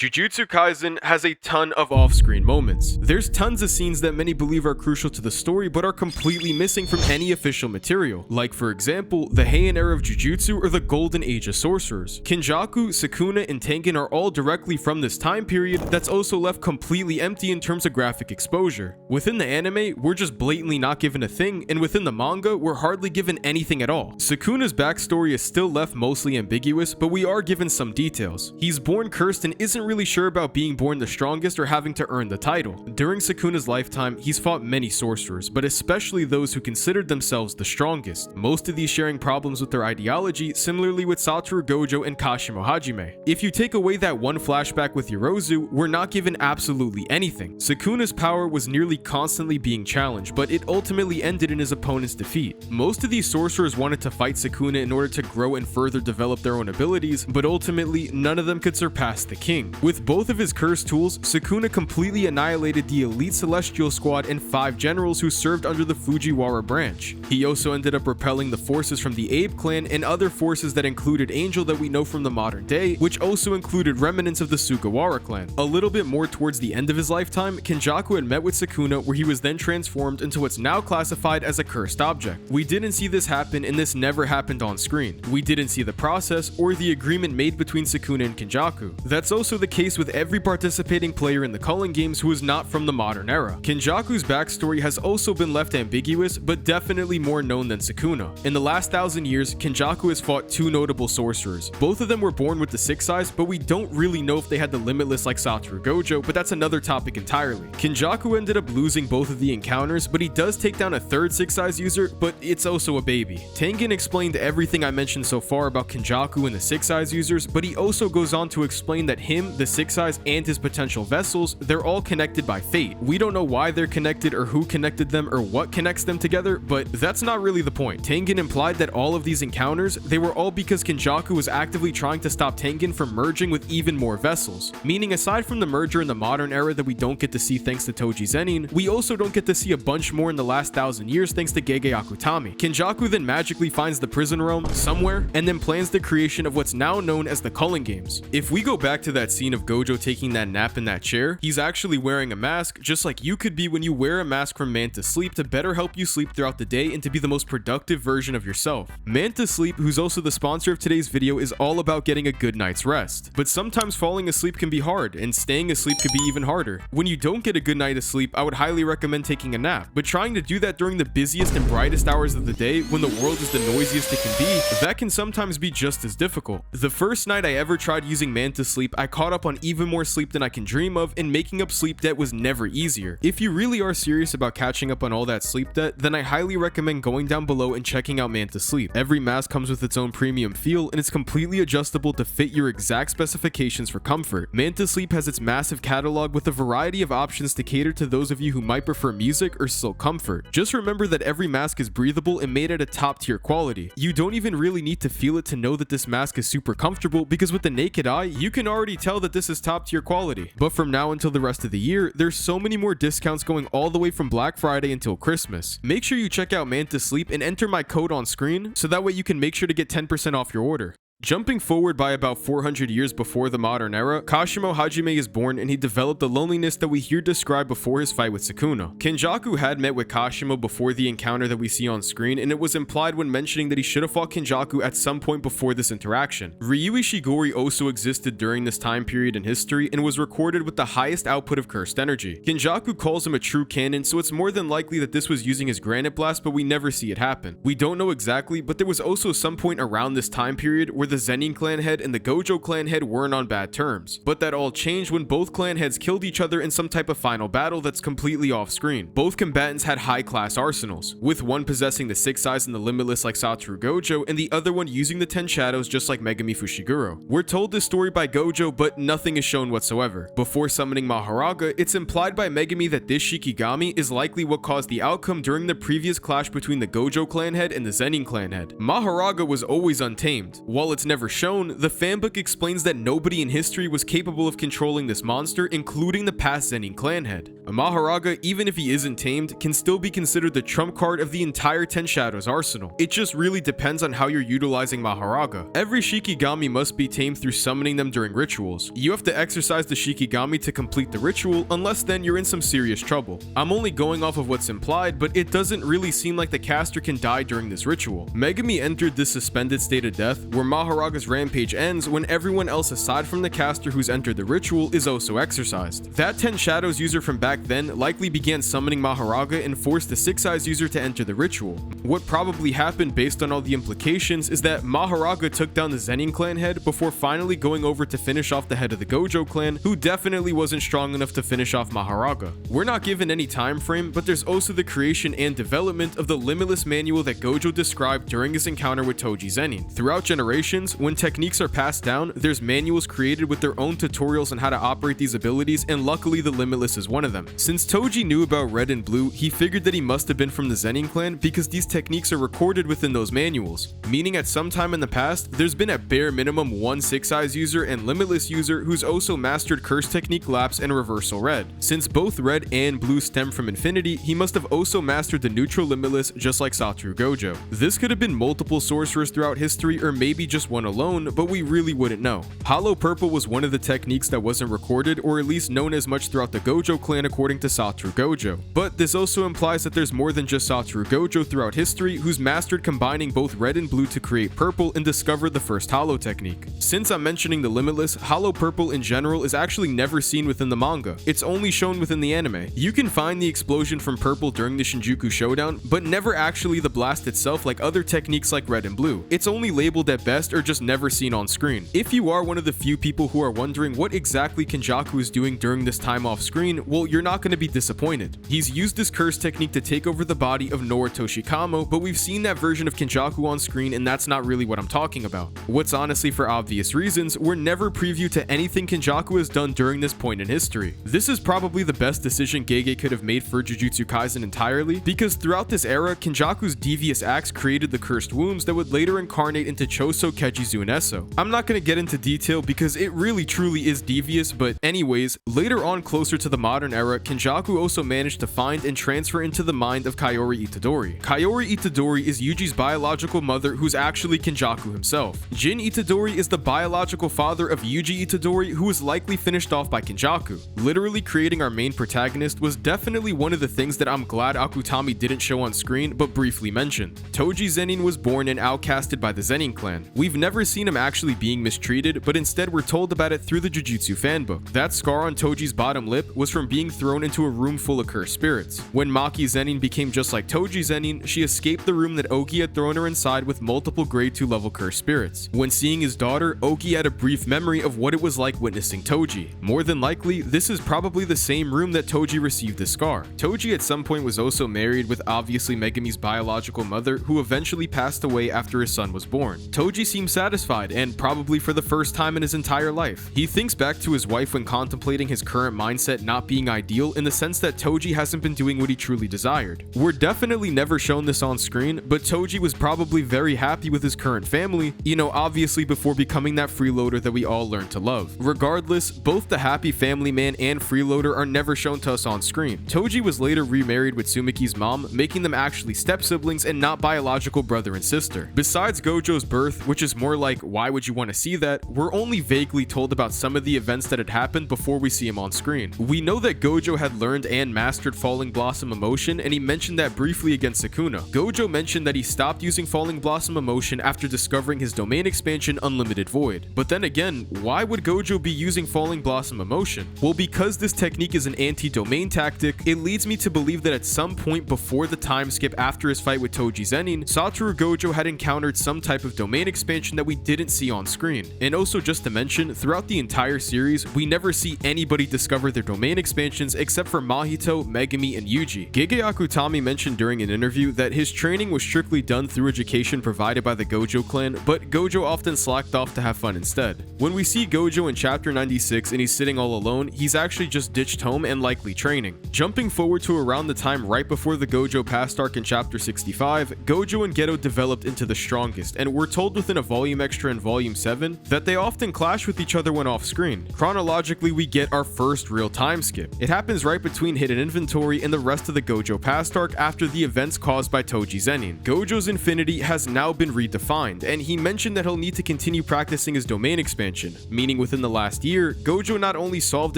Jujutsu Kaisen has a ton of off-screen moments. There's tons of scenes that many believe are crucial to the story but are completely missing from any official material, like for example, the Heian era of Jujutsu or the Golden Age of Sorcerers. Kinjaku, Sukuna, and Tengen are all directly from this time period that's also left completely empty in terms of graphic exposure. Within the anime, we're just blatantly not given a thing, and within the manga, we're hardly given anything at all. Sukuna's backstory is still left mostly ambiguous, but we are given some details. He's born cursed and isn't really sure about being born the strongest or having to earn the title. During Sukuna's lifetime, he's fought many sorcerers, but especially those who considered themselves the strongest, most of these sharing problems with their ideology, similarly with Satoru Gojo and Kashimo Hajime. If you take away that one flashback with Yorozu, we're not given absolutely anything. Sukuna's power was nearly constantly being challenged, but it ultimately ended in his opponent's defeat. Most of these sorcerers wanted to fight Sukuna in order to grow and further develop their own abilities, but ultimately none of them could surpass the king. With both of his cursed tools, Sukuna completely annihilated the elite celestial squad and 5 generals who served under the Fujiwara branch. He also ended up repelling the forces from the Abe clan and other forces that included Angel that we know from the modern day, which also included remnants of the Sugawara clan. A little bit more towards the end of his lifetime, Kinjaku had met with Sukuna, where he was then transformed into what's now classified as a cursed object. We didn't see this happen, and this never happened on screen. We didn't see the process or the agreement made between Sukuna and Kinjaku. That's also the case with every participating player in the Culling games who is not from the modern era. Kinjaku's backstory has also been left ambiguous, but definitely more known than Sukuna. In the last 1,000 years, Kinjaku has fought 2 notable sorcerers. Both of them were born with the 6 eyes, but we don't really know if they had the Limitless like Satoru Gojo, but that's another topic entirely. Kinjaku ended up losing both of the encounters, but he does take down a 3rd 6 eyes user, but it's also a baby. Tengen explained everything I mentioned so far about Kinjaku and the 6 eyes users, but he also goes on to explain that him, the 6 eyes, and his potential vessels, they're all connected by fate. We don't know why they're connected or who connected them or what connects them together, but that's not really the point. Tengen implied that all of these encounters, they were all because Kinjaku was actively trying to stop Tengen from merging with even more vessels. Meaning aside from the merger in the modern era that we don't get to see thanks to Toji Zenin, we also don't get to see a bunch more in the last 1,000 years thanks to Gege Akutami. Kinjaku then magically finds the prison realm somewhere and then plans the creation of what's now known as the Culling games. If we go back to that scene of Gojo taking that nap in that chair, he's actually wearing a mask, just like you could be when you wear a mask from Manta Sleep to better help you sleep throughout the day and to be the most productive version of yourself. Manta Sleep, who's also the sponsor of today's video, is all about getting a good night's rest. But sometimes falling asleep can be hard, and staying asleep could be even harder. When you don't get a good night of sleep, I would highly recommend taking a nap, but trying to do that during the busiest and brightest hours of the day when the world is the noisiest it can be, that can sometimes be just as difficult. The first night I ever tried using Manta Sleep, I caught up on even more sleep than I can dream of, and making up sleep debt was never easier. If you really are serious about catching up on all that sleep debt, then I highly recommend going down below and checking out Manta Sleep. Every mask comes with its own premium feel, and it's completely adjustable to fit your exact specifications for comfort. Manta Sleep has its massive catalog with a variety of options to cater to those of you who might prefer music or still comfort. Just remember that every mask is breathable and made at a top tier quality. You don't even really need to feel it to know that this mask is super comfortable, because with the naked eye, you can already tell that this is top tier quality. But from now until the rest of the year, there's so many more discounts going all the way from Black Friday until Christmas. Make sure you check out Manta Sleep and enter my code on screen, so that way you can make sure to get 10% off your order. Jumping forward by about 400 years before the modern era, Kashimo Hajime is born, and he developed the loneliness that we hear described before his fight with Sukuna. Kinjaku had met with Kashimo before the encounter that we see on screen, and it was implied when mentioning that he should have fought Kinjaku at some point before this interaction. Ryui Shigori also existed during this time period in history and was recorded with the highest output of cursed energy. Kinjaku calls him a true canon, so it's more than likely that this was using his granite blast, but we never see it happen. We don't know exactly, but there was also some point around this time period where the Zenin clan head and the Gojo clan head weren't on bad terms, but that all changed when both clan heads killed each other in some type of final battle that's completely off screen. Both combatants had high class arsenals, with one possessing the 6 eyes and the Limitless like Satoru Gojo, and the other one using the 10 shadows just like Megami Fushiguro. We're told this story by Gojo, but nothing is shown whatsoever. Before summoning Mahoraga, it's implied by Megami that this Shikigami is likely what caused the outcome during the previous clash between the Gojo clan head and the Zenin clan head. Mahoraga was always untamed. While it's it's never shown, the fanbook explains that nobody in history was capable of controlling this monster, including the past Zenin clan head. A Mahoraga, even if he isn't tamed, can still be considered the trump card of the entire Ten Shadows arsenal. It just really depends on how you're utilizing Mahoraga. Every Shikigami must be tamed through summoning them during rituals. You have to exercise the Shikigami to complete the ritual, unless then you're in some serious trouble. I'm only going off of what's implied, but it doesn't really seem like the caster can die during this ritual. Megami entered this suspended state of death, where Mahoraga's rampage ends when everyone else aside from the caster who's entered the ritual is also exercised. That Ten Shadows user from back then likely began summoning Mahoraga and forced the Six Eyes user to enter the ritual. What probably happened based on all the implications is that Mahoraga took down the Zenin clan head before finally going over to finish off the head of the Gojo clan, who definitely wasn't strong enough to finish off Mahoraga. We're not given any time frame, but there's also the creation and development of the Limitless manual that Gojo described during his encounter with Toji Zenin. Throughout generations, when techniques are passed down, there's manuals created with their own tutorials on how to operate these abilities, and luckily the Limitless is one of them. Since Toji knew about Red and Blue, he figured that he must have been from the Zenin clan because these techniques are recorded within those manuals, meaning at some time in the past, there's been at bare minimum one Six Eyes user and Limitless user who's also mastered Curse Technique Lapse and Reversal Red. Since both Red and Blue stem from Infinity, he must have also mastered the neutral Limitless just like Satoru Gojo. This could have been multiple sorcerers throughout history or maybe just one alone, but we really wouldn't know. Hollow Purple was one of the techniques that wasn't recorded or at least known as much throughout the Gojo clan according to Satoru Gojo. But this also implies that there's more than just Satoru Gojo throughout history who's mastered combining both Red and Blue to create Purple and discovered the first Hollow technique. Since I'm mentioning the Limitless, Hollow Purple in general is actually never seen within the manga. It's only shown within the anime. You can find the explosion from Purple during the Shinjuku Showdown, but never actually the blast itself like other techniques like Red and Blue. It's only labeled at best or just never seen on screen. If you are one of the few people who are wondering what exactly Kinjaku is doing during this time off screen, well, you're not going to be disappointed. He's used this curse technique to take over the body of Noritoshi Kamo, but we've seen that version of Kinjaku on screen and that's not really what I'm talking about. What's honestly for obvious reasons, we're never preview to anything Kinjaku has done during this point in history. This is probably the best decision Gege could have made for Jujutsu Kaisen entirely, because throughout this era, Kinjaku's devious acts created the cursed wombs that would later incarnate into Choso, Kejizu, and Eso. I'm not going to get into detail because it really truly is devious, but anyways, later on closer to the modern era, Kinjaku also managed to find and transfer into the mind of Kaori Itadori. Kaori Itadori is Yuji's biological mother who's actually Kinjaku himself. Jin Itadori is the biological father of Yuji Itadori who was likely finished off by Kinjaku. Literally creating our main protagonist was definitely one of the things that I'm glad Akutami didn't show on screen but briefly mentioned. Toji Zenin was born and outcasted by the Zenin clan. We've never seen him actually being mistreated, but instead we're told about it through the Jujutsu fanbook. That scar on Toji's bottom lip was from being thrown into a room full of cursed spirits. When Maki Zenin became just like Toji Zenin, she escaped the room that Oki had thrown her inside with multiple grade 2 level cursed spirits. When seeing his daughter, Oki had a brief memory of what it was like witnessing Toji. More than likely, this is probably the same room that Toji received the scar. Toji at some point was also married with obviously Megami's biological mother, who eventually passed away after his son was born. Toji seems satisfied, and probably for the first time in his entire life. He thinks back to his wife when contemplating his current mindset not being ideal in the sense that Toji hasn't been doing what he truly desired. We're definitely never shown this on screen, but Toji was probably very happy with his current family, you know, obviously before becoming that freeloader that we all learned to love. Regardless, both the happy family man and freeloader are never shown to us on screen. Toji was later remarried with Sumiki's mom, making them actually step-siblings and not biological brother and sister. Besides Gojo's birth, which is more like why would you want to see that, we're only vaguely told about some of the events that had happened before we see him on screen. We know that Gojo had learned and mastered Falling Blossom Emotion, and he mentioned that briefly against Sukuna. Gojo mentioned that he stopped using Falling Blossom Emotion after discovering his domain expansion Unlimited Void. But then again, why would Gojo be using Falling Blossom Emotion? Well, because this technique is an anti-domain tactic, it leads me to believe that at some point before the time skip after his fight with Toji Zenin, Satoru Gojo had encountered some type of domain expansion that we didn't see on screen. And also just to mention, throughout the entire series, we never see anybody discover their domain expansions except for Mahito, Megami, and Yuji. Gege Akutami mentioned during an interview that his training was strictly done through education provided by the Gojo clan, but Gojo often slacked off to have fun instead. When we see Gojo in chapter 96 and he's sitting all alone, he's actually just ditched home and likely training. Jumping forward to around the time right before the Gojo past arc in chapter 65, Gojo and Ghetto developed into the strongest, and we're told within a volume extra in volume 7 that they often clash with each other when off screen. Chronologically, we get our first real time skip. It happens right between hidden inventory and the rest of the Gojo past arc after the events caused by Toji Zenin. Gojo's infinity has now been redefined, and he mentioned that he'll need to continue practicing his domain expansion, meaning within the last year, Gojo not only solved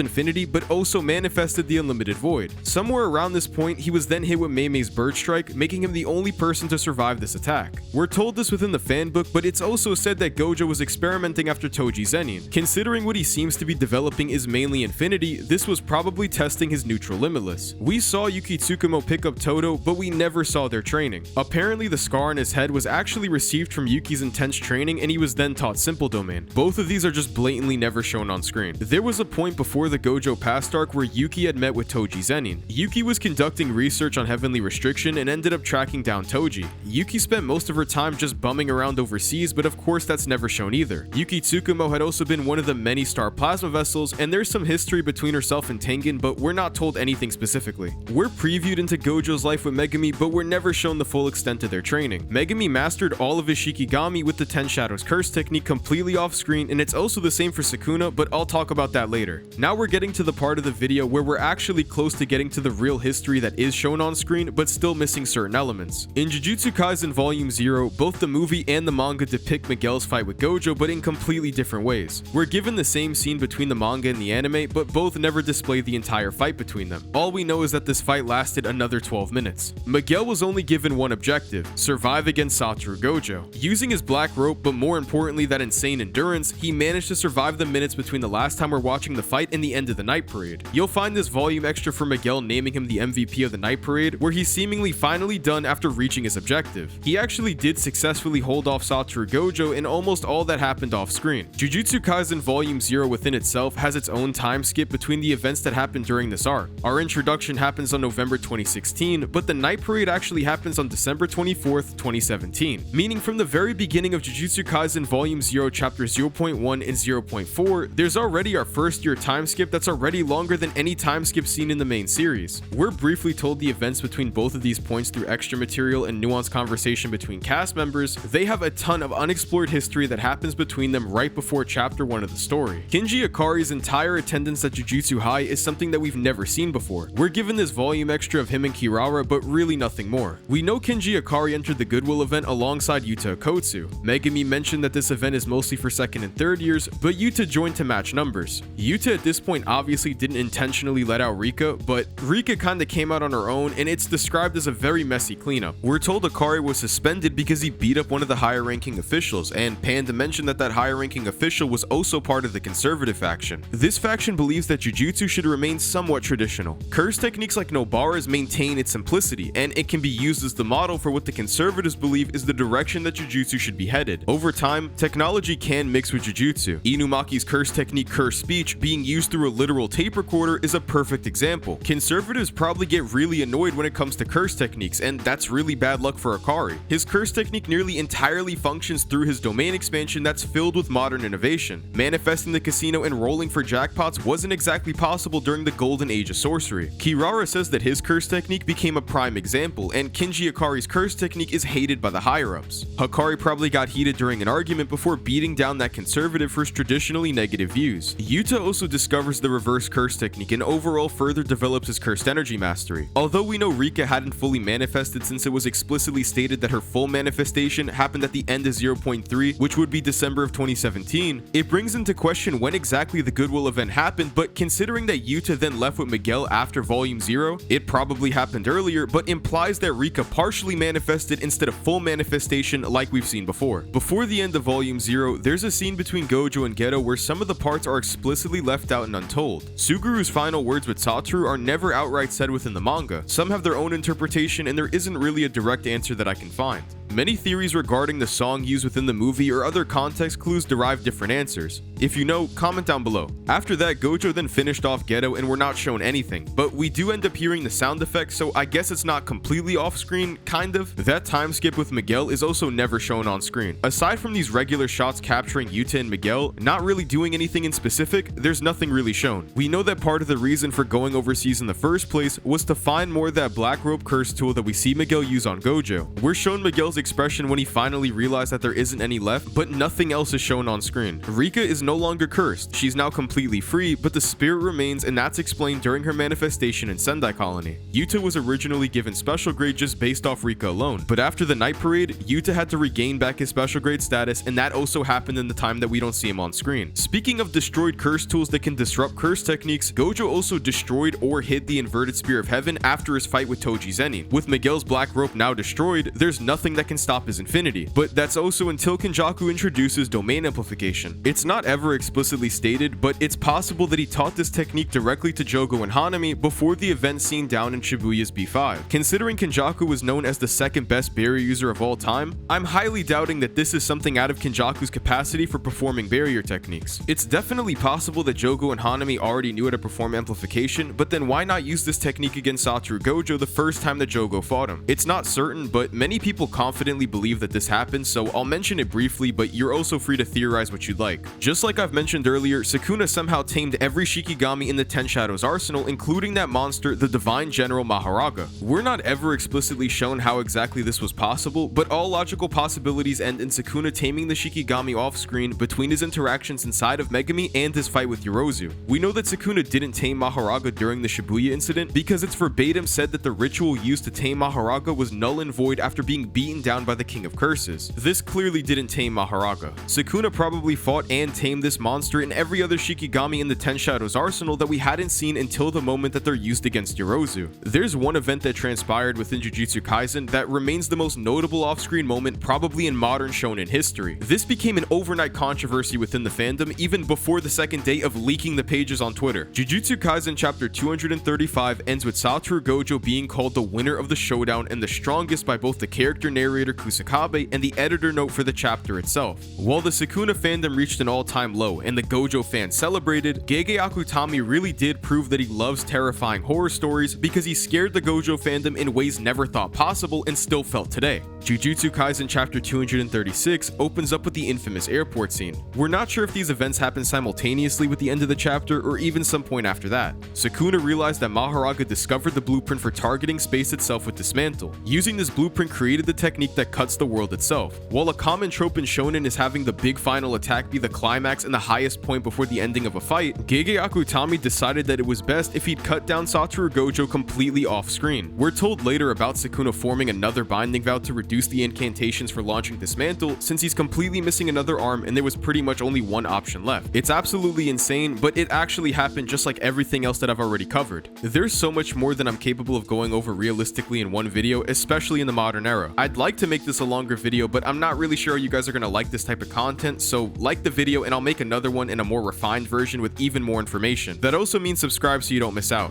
infinity but also manifested the unlimited void. Somewhere around this point, he was then hit with Mei's bird strike, making him the only person to survive this attack. We're told this within the fanbook, but it's also said that Gojo was experimenting after Toji Zenin. Considering what he seems to be developing is mainly infinity, this was probably testing his neutral Limitless. We saw Yuki Tsukumo pick up Todo, but we never saw their training. Apparently the scar on his head was actually received from Yuki's intense training, and he was then taught simple domain. Both of these are just blatantly never shown on screen. There was a point before the Gojo past arc where Yuki had met with Toji Zenin. Yuki was conducting research on Heavenly Restriction and ended up tracking down Toji. Yuki spent most of her time just bumming around overseas, but of course that's never shown either. Yuki Tsukumo had also been one of the many star plasma vessels, and there's some history between herself and Tengen, but we're not told anything specifically. We're previewed into Gojo's life with Megumi, but we're never shown the full extent of their training. Megumi mastered all of his Shikigami with the 10 Shadows curse technique completely off screen, and it's also the same for Sukuna, but I'll talk about that later. Now we're getting to the part of the video where we're actually close to getting to the real history that is shown on screen, but still missing certain elements. In Jujutsu Kaisen Volume 0, both the movie and the manga depict Miguel's fight with Gojo, but in completely different ways. We're given the same scene between the manga and the anime, but both never display the entire fight between them. All we know is that this fight lasted another 12 minutes. Miguel was only given one objective: survive against Satoru Gojo. Using his black rope, but more importantly that insane endurance, he managed to survive the minutes between the last time we're watching the fight and the end of the night parade. You'll find this volume extra for Miguel naming him the MVP of the night parade, where he's seemingly finally done after reaching his objective. He actually did successfully hold off Satoru Gojo in almost all that happened off screen. Jujutsu Kaisen Volume 0 within itself has its own time skip between the events that happened during this arc. Our introduction happens on November 2016, but the night parade actually happens on December 24th, 2017, meaning from the very beginning of Jujutsu Kaisen Volume 0 chapters 0.1 and 0.4, there's already our first year time skip that's already longer than any time skip seen in the main series. We're briefly told the events between both of these points through extra material and nuanced conversation between cast members. They have a ton of unexplored history that happens between them right before chapter 1 of the story. Kinji Akari's entire attendance at Jujutsu High is something that we've never seen before. We're given this volume extra of him and Kirara, but really nothing more. We know Kinji Akari entered the Goodwill event alongside Yuta Okotsu. Megumi mentioned that this event is mostly for second and third years, but Yuta joined to match numbers. Yuta at this point obviously didn't intentionally let out Rika, but Rika kinda came out on her own, and it's described as a very messy cleanup. We're told Akari was suspended because he beat up one of the higher ranking officials, and Panda mentioned that higher ranking official was also part of the conservative faction. This faction believes that Jujutsu should remain somewhat traditional. Curse techniques like Nobara's maintain its simplicity, and it can be used as the model for what the conservatives believe is the direction that Jujutsu should be headed. Over time, technology can mix with Jujutsu. Inumaki's curse technique, Curse Speech, being used through a literal tape recorder is a perfect example. Conservatives probably get really annoyed when it comes to curse techniques, and that's really bad luck for Akari. His curse technique nearly entirely functions through his domain expansion that's filled with modern innovation. Manifesting the casino and rolling for jackpots wasn't exactly possible during the Golden Age of Sorcery. Kirara says that his curse technique became a prime example, and Kinji Akari's curse technique is hated by the higher-ups. Akari probably got heated during an argument before beating down that conservative for his traditionally negative views. Yuta also discovers the reverse curse technique and overall further develops his cursed energy mastery. Although we know Rika hadn't fully manifested since it was explicitly stated that her full manifestation happened at the end of 0.3, which would be December of 2017, it brings into question when exactly the Goodwill event happened, but considering that Yuta then left with Miguel after Volume 0, it probably happened earlier, but implies that Rika partially manifested instead of full manifestation like we've seen before. Before the end of Volume 0, there's a scene between Gojo and Ghetto where some of the parts are explicitly left out and untold. Suguru's final words with Satoru are never outright said within the manga. Some have their own interpretation, and there isn't really a direct answer that I can find. Many theories regarding the song used within the movie or other context clues derive different answers. If you know, comment down below. After that, Gojo then finished off Ghetto and we're not shown anything, but we do end up hearing the sound effects, so I guess it's not completely off screen, kind of. That time skip with Miguel is also never shown on screen. Aside from these regular shots capturing Yuta and Miguel, not really doing anything in specific, there's nothing really shown. We know that part of the reason for going overseas in the first place was to find more of that black rope curse tool that we see Miguel use on Gojo. We're shown Miguel's expression when he finally realized that there isn't any left, but nothing else is shown on screen. Rika is no longer cursed, she's now completely free, but the spirit remains, and that's explained during her manifestation in Sendai Colony. Yuta was originally given special grade just based off Rika alone, but after the night parade, Yuta had to regain back his special grade status, and that also happened in the time that we don't see him on screen. Speaking of destroyed curse tools that can disrupt curse techniques, Gojo also destroyed or hid the inverted spear of heaven after his fight with Toji Zenin. With Miguel's black rope now destroyed, there's nothing that can stop his infinity, but that's also until Kinjaku introduces domain amplification. It's not ever explicitly stated, but it's possible that he taught this technique directly to Jogo and Hanami before the event seen down in Shibuya's B5. Considering Kinjaku was known as the second best barrier user of all time, I'm highly doubting that this is something out of Kinjaku's capacity for performing barrier techniques. It's definitely possible that Jogo and Hanami already knew how to perform amplification, but then why not use this technique against Satoru Gojo the first time that Jogo fought him? It's not certain, but many people confidently believe that this happened, so I'll mention it briefly, but you're also free to theorize what you'd like. Just like I've mentioned earlier, Sukuna somehow tamed every Shikigami in the Ten Shadows arsenal, including that monster, the Divine General Mahoraga. We're not ever explicitly shown how exactly this was possible, but all logical possibilities end in Sukuna taming the Shikigami off-screen between his interactions inside of Megami and his fight with Yorozu. We know that Sukuna didn't tame Mahoraga during the Shibuya incident because it's verbatim said that the ritual used to tame Mahoraga was null and void after being beaten down by the King of Curses. This clearly didn't tame Mahoraga. Sukuna probably fought and tamed this monster and every other Shikigami in the Ten Shadows arsenal that we hadn't seen until the moment that they're used against Yorozu. There's one event that transpired within Jujutsu Kaisen that remains the most notable off-screen moment probably in modern shonen history. This became an overnight controversy within the fandom even before the second day of leaking the pages on Twitter. Jujutsu Kaisen chapter 235 ends with Satoru Gojo being called the winner of the showdown and the strongest by both the character narrator Kusakabe and the editor note for the chapter itself. While the Sukuna fandom reached an all-time low and the Gojo fans celebrated, Gege Akutami really did prove that he loves terrifying horror stories because he scared the Gojo fandom in ways never thought possible and still felt today. Jujutsu Kaisen chapter 236 opens up with the infamous airport scene. We're not sure if these events happen simultaneously with the end of the chapter or even some point after that. Sukuna realized that Mahoraga discovered the blueprint for targeting space itself with Dismantle. Using this blueprint created the technique that cuts the world itself. While a common trope in shonen is having the big final attack be the climax and the highest point before the ending of a fight, Gege Akutami decided that it was best if he'd cut down Satoru Gojo completely off screen. We're told later about Sukuna forming another binding vow to reduce the incantations for launching Dismantle since he's completely missing another arm and there was pretty much only one option left. It's absolutely insane, but it actually happened just like everything else that I've already covered. There's so much more than I'm capable of going over realistically in one video, especially in the modern era. I'd like to make this a longer video, but I'm not really sure you guys are gonna like this type of content, so like the video and I'll make another one in a more refined version with even more information. That also means subscribe so you don't miss out.